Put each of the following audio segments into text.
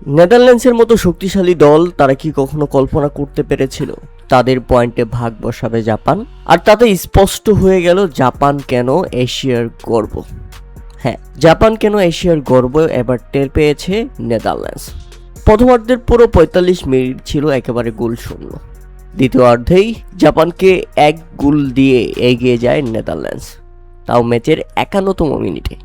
নেদারল্যান্ডসের মতো শক্তিশালী দল তারা কি কখনো কল্পনা করতে পেরেছিল তাদের পয়েন্টে ভাগ বসাবে জাপান? আর তাতে স্পষ্ট হয়ে গেল জাপান কেন এশিয়ার গর্ব। হ্যাঁ, জাপান কেন এশিয়ার গর্ব এবার টের পেয়েছে নেদারল্যান্ডস। প্রথমার্ধের পুরো ৪৫ মিনিট ছিল একেবারে গোল শূন্য। দ্বিতীয়ার্ধেই জাপানকে ১ গোল দিয়ে এগিয়ে যায় নেদারল্যান্ডস, তাও ম্যাচের ৫১তম মিনিটে।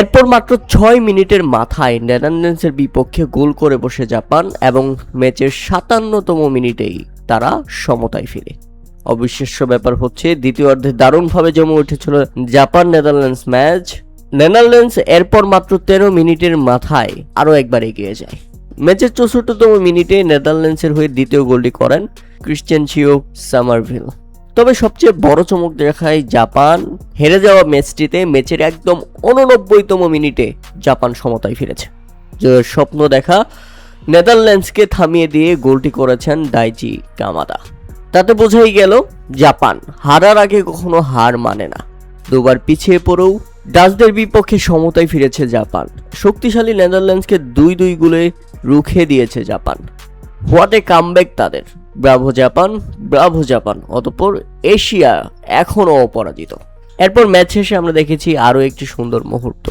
এরপর মাত্র ৬ মিনিটের মাথায় নেদারল্যান্ডসের বিপক্ষে গোল করে বসে জাপান এবং ম্যাচের ৫৭তম মিনিটেই তারা সমতায় ফিরে। অবিশ্বাস্য ব্যাপার হচ্ছে দ্বিতীয়ার্ধে দারুণভাবে জমে উঠেছিল জাপান নেদারল্যান্ডস ম্যাচ। নেদারল্যান্ডস এরপর মাত্র ১৩ মিনিটের মাথায় আরও একবার এগিয়ে যায়। ম্যাচের ৬৪তম মিনিটে নেদারল্যান্ডসের হয়ে দ্বিতীয় গোলটি করেন ক্রিশ্চিয়ানচিও সামারভিল। তবে সবচেয়ে বড় চমক দেখায় জাপান হেরে যাওয়া ম্যাচটিতে ম্যাচের একদম ৮৯তম মিনিটে জাপান সমতায় ফিরেছে। জয়ের স্বপ্ন দেখা নেদারল্যান্ডসকে থামিয়ে দিয়ে গোলটি করেছেন দাইচি কামাদা। তাতে বোঝাই গেল জাপান হারার আগে কখনো হার মানে না। দুবার পিছিয়ে পড়েও ডাচদের বিপক্ষে সমতায় ফিরেছে জাপান। শক্তিশালী নেদারল্যান্ডসকে ২-২ গোলে রুখে দিয়েছে জাপান। হোয়াট এ কামব্যাক তাদের। Bravo Japan, Bravo Japan. অতঃপর এশিয়া এখনও অপরাজিত। এরপর ম্যাচ শেষে আমরা দেখেছি আরও একটি সুন্দর মুহূর্ত,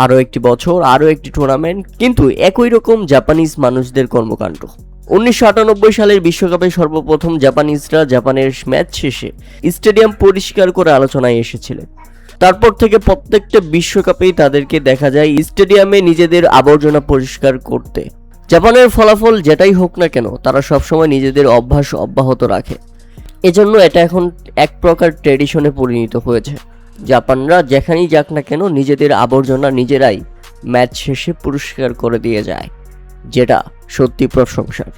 আরও একটি বছর, আরও একটি টুর্নামেন্ট, কিন্তু একই রকম জাপানিজ মানুষদের কর্মকাণ্ড। ১৯৯৮ সালের বিশ্বকাপে সর্বপ্রথম জাপানিজরা জাপানের ম্যাচ শেষে স্টেডিয়াম পরিষ্কার করে আলোচনায় এসেছিলেন। তারপর থেকে প্রত্যেকটা বিশ্বকাপেই তাদেরকে দেখা যায় স্টেডিয়ামে নিজেদের আবর্জনা পরিষ্কার করতে। জাপানের ফলাফল যেটাই হোক না কেন তারা সবসময় নিজেদের অভ্যাস অব্যাহত রাখে। এজন্য এটা এখন এক প্রকার ট্র্যাডিশনে পরিণত হয়েছে। জাপানরা যেখানেই যাক না কেন নিজেদের আবর্জনা নিজেরাই ম্যাচ শেষে পরিষ্কার করে দিয়ে যায়, যেটা সত্যি প্রশংসার।